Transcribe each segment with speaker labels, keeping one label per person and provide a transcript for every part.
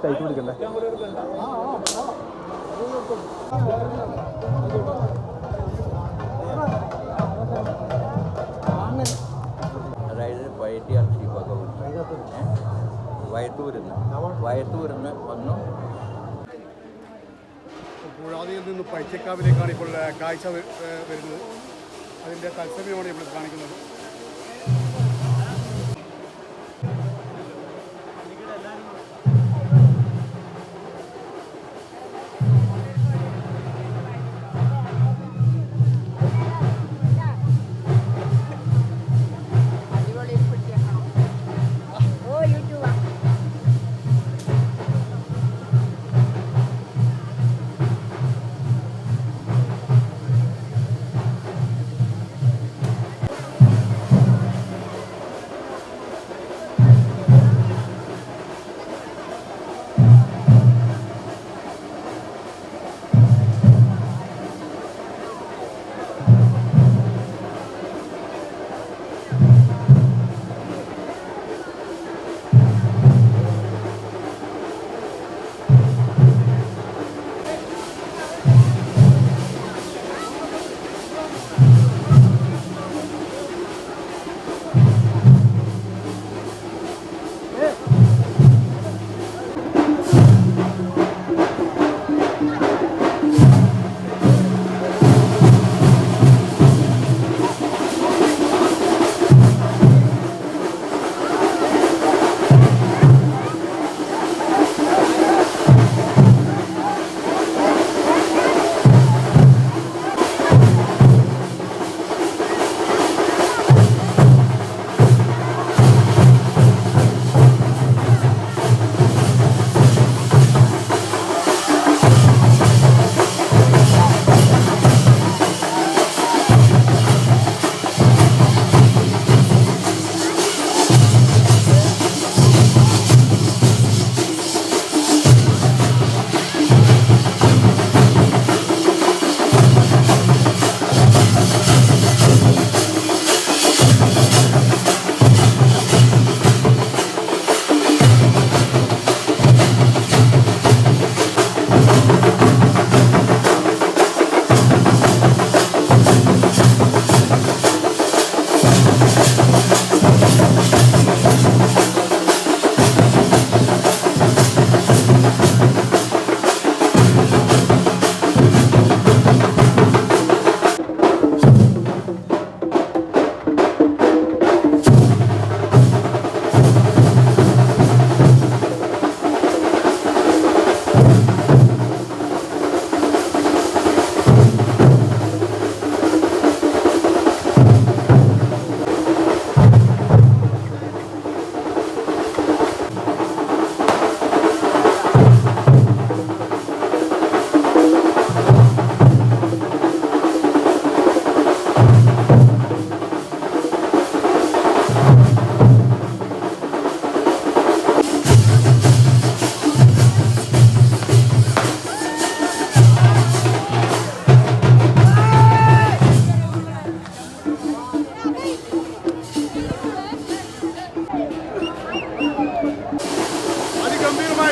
Speaker 1: Tight പിടിക്കണ്ടേ?
Speaker 2: അതായത് വയറ്റിയാർച്ചി വയറ്റൂരിന്ന് വന്നു.
Speaker 3: പുഴാതിയിൽ നിന്ന് പൈച്ചക്കാവിലേക്കാണ് ഇപ്പോൾ കാഴ്ച വരുന്നത്. അതിൻ്റെ തത്സമയമാണ് ഇവിടെ കാണിക്കുന്നത്.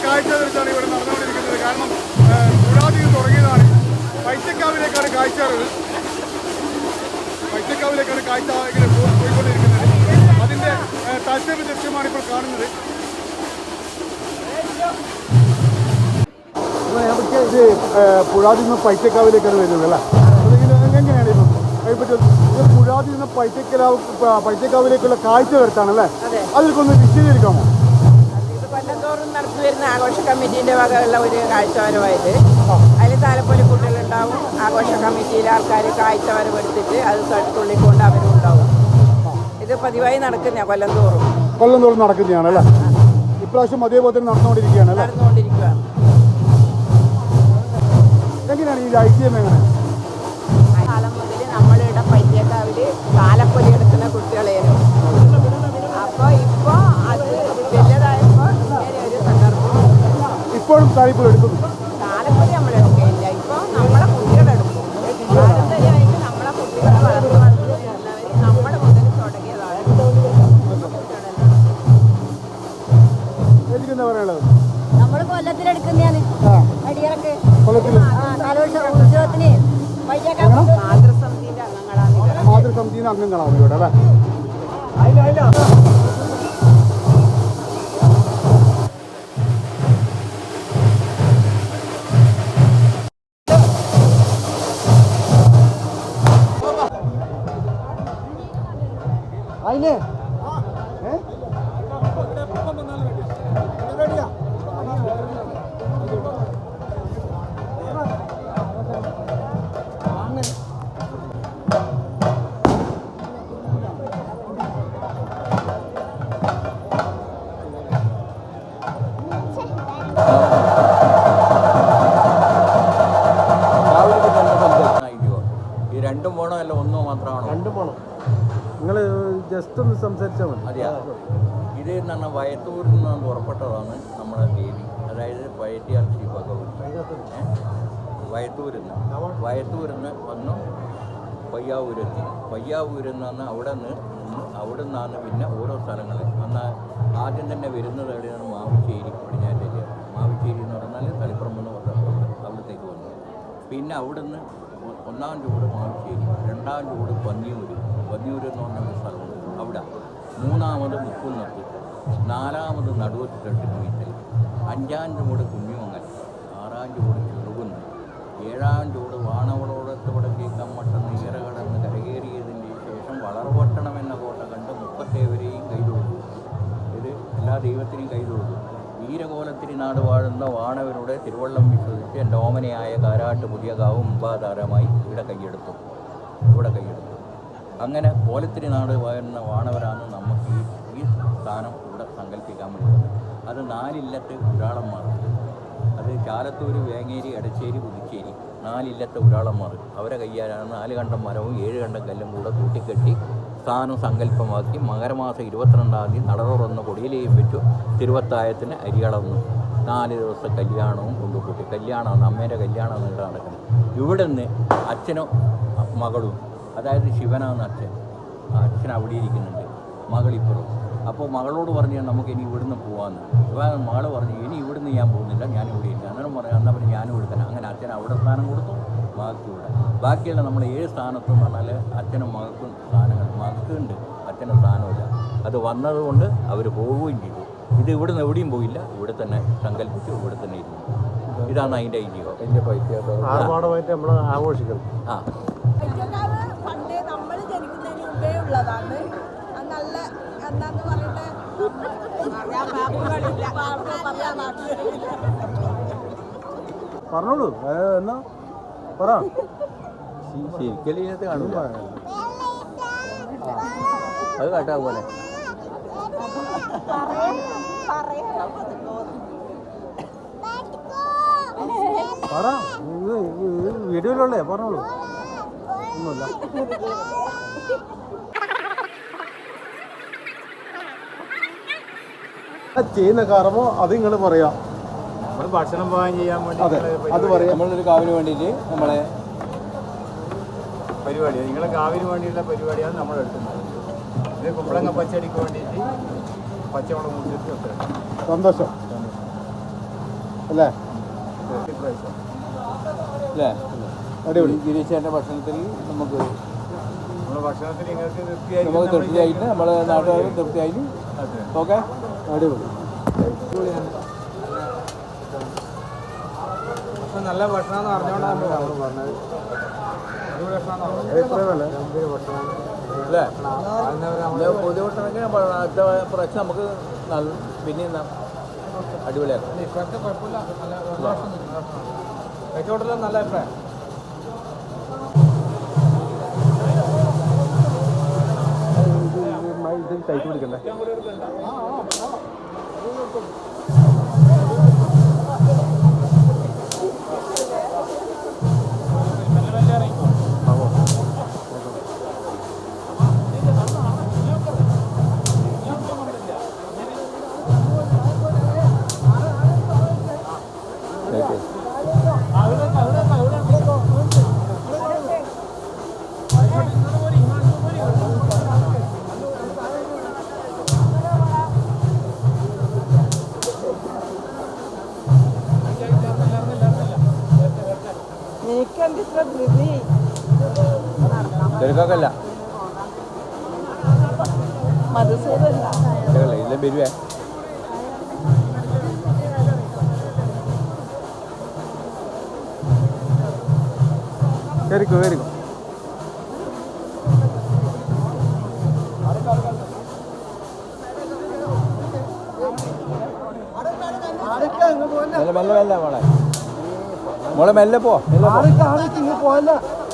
Speaker 3: കാഴ്ച ഇവിടെ നടന്നുകൊണ്ടിരിക്കുന്നത്. കാരണം പുഴാതിയിൽ തുടങ്ങിയതാണ്, പൈച്ചക്കാവിലേക്കാണ് കാഴ്ച ഇങ്ങനെ പോയിക്കൊണ്ടിരിക്കുന്നത്. അതിൻ്റെ തത്സമയ ദൃശ്യമാണ് ഇപ്പോൾ കാണുന്നത്. ഇത് പുഴാതിൽ നിന്ന് പൈച്ചക്കാവിലേക്കാണ് വരുന്നത് അല്ലേ? എങ്ങനെയാണ് ഇപ്പം പുഴാതിൽ നിന്ന് പൈച്ചക്കാവിലേക്കുള്ള കാഴ്ച വരുത്താണല്ലേ? അതിൽക്കൊന്ന് വിശദീകരിക്കാമോ?
Speaker 4: കൊല്ലത്തോറും നടത്തി വരുന്ന ആഘോഷ കമ്മിറ്റീൻ്റെ വകയുള്ള ഒരു കാഴ്ചവരമായത്. അതിൽ താലപ്പൊലി കുട്ടികളുണ്ടാവും, ആഘോഷ കമ്മിറ്റിയിലെ ആൾക്കാർ കാഴ്ചവരവ് എടുത്തിട്ട് അത് തുള്ളിക്കൊണ്ട് അവരും ഉണ്ടാവും. ഇത് പതിവായി നടക്കുന്ന കൊല്ലം തോറും
Speaker 3: നടക്കുന്നതാണല്ലേ? ഇപ്രാവശ്യം അതേപോലെ തന്നെ നടന്നുകൊണ്ടിരിക്കുകയാണ്. എങ്ങനെയാണ് ഈ ഐക്യം? എങ്ങനെ
Speaker 4: കാലം മുതൽ നമ്മളിവിടെ പൈച്ചക്കാവിൽ താലപ്പൊലി എടുക്കുന്ന കുട്ടികളേനും. അപ്പോൾ ഇപ്പോൾ അത് വലുതായപ്പോൾ ഇങ്ങനെ ഒരു സന്ദർഭം.
Speaker 3: ഇപ്പോഴും താലപ്പൊലി എടുക്കുന്നു.
Speaker 4: താലപ്പൊലി നമ്മൾ എടുക്കുകയില്ല, ഇപ്പോൾ നമ്മളെ കുട്ടികളെടുക്കും. പാരമ്പര്യമായിട്ട് നമ്മളെ കുട്ടികളെ വളർന്നു വരുന്നവർ നമ്മൾ മുതൽ തുടങ്ങിയതാണ്.
Speaker 3: എനിക്കെന്താ പറയാനുള്ളത്?
Speaker 5: നമ്മൾ
Speaker 1: കൊല്ലത്തിലെടുക്കുന്നതാണ്
Speaker 3: ആ
Speaker 1: അടിയറക്ക്
Speaker 3: കൊല്ലത്തിൽ
Speaker 1: ഉത്സവത്തിന് പയ്യക്കാ
Speaker 4: മാതൃസമിതിന്റെ അംഗങ്ങളാണ്
Speaker 3: മാതൃസമിതിയിൽ നിന്ന് അംഗങ്ങളാണ് ഇവിടെ അല്ലേ? അതിനെ
Speaker 2: ഈ രണ്ടും പോണോ അല്ല ഒന്നോ മാത്രമാണോ?
Speaker 3: രണ്ടും പോണം. നിങ്ങൾ ജസ്റ്റ് ഒന്ന് സംസാരിച്ചാൽ മതി.
Speaker 2: അതെയാ, ഇത് എന്ന് പറഞ്ഞാൽ വയത്തൂരിൽ നിന്ന് പുറപ്പെട്ടതാണ് നമ്മുടെ ദേവി, അതായത് പയറ്റിയാൽ ശ്രീ ഭഗവതി. വയത്തൂരിൽ നിന്ന് വന്നു പയ്യാവൂരെത്തി. പയ്യാവൂരിൽ നിന്ന് അവിടെ നിന്നാണ് പിന്നെ ഓരോ സ്ഥലങ്ങൾ. അന്ന് ആദ്യം തന്നെ വരുന്നത് എവിടെയാണ്? മാവിശ്ശേരി, പടിഞ്ഞാറ്റേരി. മാവിശ്ശേരി എന്ന് പറഞ്ഞാൽ തളിപ്പറമ്പ് എന്ന് പറഞ്ഞ അവിടത്തേക്ക് വന്നു. പിന്നെ അവിടുന്ന് ഒന്നാം ചൂട് മാവിശ്ശേരി, രണ്ടാം ചൂട് പന്നിയൂർ എന്ന് പറഞ്ഞൊരു സ്ഥലമുണ്ട് അവിടെ, മൂന്നാമത് മുക്കുന്നത്ത്, നാലാമത് നടുവത്തിട്ട് വീട്ടിൽ, അഞ്ചാം ചൂട് കുഞ്ഞുമങ്ങൽ, ആറാം ചൂട് ചെറുകുന്ന്, ഏഴാം ചൂട് വാണവളോടത്തോടൊക്കെ കമ്മട്ടം നീര കടന്ന് കരകയറിയതിന് ശേഷം വളർവട്ടണം എന്ന കോട്ട കണ്ട് മുപ്പത്തേവരെയും കൈതൊഴുതു. ഇത് എല്ലാ ദൈവത്തിനെയും കൈതൊഴുതു. വീരകോലത്തിരി നാട് വാഴുന്ന വാണവരുടെ തിരുവള്ളം വിശ്വസിച്ച് എൻ്റെ ഓമനയായ കാരാട്ട് പുതിയകാവ് മുമ്പാധാരമായി ഇവിടെ കൈയെടുത്തു. അങ്ങനെ കോലത്തിരി നാട് വാഴുന്ന വാണവരാണ് നമുക്ക് ഈ സ്ഥാനം ഇവിടെ സങ്കല്പിക്കാൻ പറ്റുന്നത്. അത് 4 ഇല്ലത്തെ ഉരാളന്മാർ, അത് ചാലത്തൂർ, വേങ്ങേരി, എടശ്ശേരി, പുതുച്ചേരി 4 ഇല്ലത്തെ ഉരാളന്മാർ. അവരെ കയ്യാലാണ് 4 കണ്ടം മരവും 7 കണ്ടം കല്ലും കൂടെ കൂട്ടിക്കെട്ടി സ്ഥാനം സങ്കല്പമാക്കി മകരമാസം 22-ാം തീയതി നട തുറന്ന് കൊടിയിലേയും വെച്ചു. തിരുവത്തായത്തിന് അരിയളന്നു 4 ദിവസത്തെ കല്യാണവും കൊണ്ടുകൂട്ടി. കല്യാണമാണ് അമ്മേൻ്റെ കല്യാണമാണ് ഇവിടെ നടക്കുന്നത്. ഇവിടെ നിന്ന് അച്ഛനും മകളും, അതായത് ശിവനാണ് അച്ഛൻ അവിടെ ഇരിക്കുന്നുണ്ട്, മകളിപ്പുറം. അപ്പോൾ മകളോട് പറഞ്ഞു നമുക്ക് ഇനി ഇവിടുന്ന് പോകാമെന്ന്. മകൾ പറഞ്ഞു ഇനി ഇവിടുന്ന് ഞാൻ പോകുന്നില്ല, ഞാൻ ഇവിടെ ഇല്ല. അന്നേരം പറഞ്ഞു എന്നാൽ പിന്നെ ഞാനും ഇവിടെ തന്നെ. അങ്ങനെ അച്ഛൻ അവിടെ സ്ഥാനം കൊടുത്തു, മകൾക്ക് ഇവിടെ. ബാക്കിയുള്ള നമ്മുടെ 7 സ്ഥാനത്തെന്ന് പറഞ്ഞാൽ അച്ഛനും മകൾക്കും സ്ഥാനങ്ങൾ. മകൾക്കുണ്ട്, അച്ഛൻ്റെ സ്ഥാനമില്ല. അത് വന്നതുകൊണ്ട് അവർ പോവുകയും ചെയ്തു. ഇത് ഇവിടുന്ന് എവിടെയും പോയില്ല, ഇവിടെ തന്നെ സങ്കല്പിച്ചു, ഇവിടെ തന്നെ ഇരുന്നു. ഇതാണ് അതിൻ്റെ ഐതിഹ്യം. എൻ്റെ
Speaker 3: ആർഭാടമായിട്ട് നമ്മൾ ആഘോഷിക്കണം.
Speaker 2: ആ
Speaker 1: പണ്ട് നമ്മൾ ജനിക്കുന്നതിന് മുമ്പേ ഉള്ളതാണ്. നല്ല എന്താന്ന് പറയട്ടെ,
Speaker 3: പറഞ്ഞോളൂ, എന്നാ പറ.
Speaker 2: ശരിക്കല് ഇതിനകത്ത് കാണില്ല, അത് കേട്ടാ പോലെ.
Speaker 3: പറ, വീഡിയോയിലുള്ളേ പറഞ്ഞോളൂ. ഒന്നുമില്ല. ചെയ്യുന്ന കാരണമോ അത് നിങ്ങൾ പറയാം.
Speaker 5: നമ്മൾ ഭക്ഷണം പാകം ചെയ്യാൻ വേണ്ടി
Speaker 3: അതെ, അത് പറയാം.
Speaker 2: നമ്മളൊരു കാവിന് വേണ്ടിയിട്ട് നമ്മളെ
Speaker 5: പരിപാടി, നിങ്ങളെ കാവിന് വേണ്ടിയുള്ള പരിപാടിയാണ് നമ്മൾ എടുക്കുന്നത്. ഇത് കുമ്പളങ്ങ പച്ചടിക്ക് വേണ്ടിയിട്ട് പച്ചവളം മുറിച്ചിട്ട് വെക്കണം.
Speaker 3: സന്തോഷം അല്ലേ?
Speaker 2: അല്ലേ?
Speaker 3: അടിപൊളി.
Speaker 2: ഗിരീശേൻ്റെ ഭക്ഷണത്തിൽ നമുക്ക്
Speaker 5: നമ്മുടെ ഭക്ഷണത്തിൽ നിങ്ങൾക്ക്
Speaker 2: തൃപ്തിയായിട്ട് നമ്മളെ നാട്ടുകാർ തൃപ്തിയായിട്ട്. ഓക്കെ,
Speaker 3: അടിപൊളി.
Speaker 5: നല്ല ഭക്ഷണം എന്ന് അറിഞ്ഞുകൊണ്ടാണ് നമ്മൾ പറഞ്ഞത്.
Speaker 2: അല്ലേ? പൊതുവട്ടണെങ്കിൽ അടുത്ത പ്രാവശ്യം നമുക്ക് പിന്നെ അടിപൊളിയാക്കാം.
Speaker 5: കച്ചവടത്തിൽ നല്ല അഭിപ്രായം.
Speaker 3: ഇത് കഴിച്ചു പിടിക്കണ്ടേ?
Speaker 2: തിരക്കൊക്കെ അല്ല
Speaker 1: മധുസൂദല്ല
Speaker 2: ഇല്ല വരുവേ കയറിക്കോ കയറിക്കോ മെല്ലെ മെല്ലെ മെല്ലെ മോളെ മോളെ മെല്ലെ പോ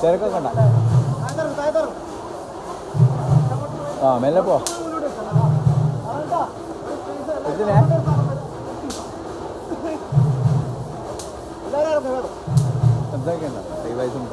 Speaker 2: തിരക്കൊക്കെ ഉണ്ട ആ മെല്ലെ പോ എന്തിനാ എന്തൊക്കെയുണ്ടോ ദൈവമായിട്ടും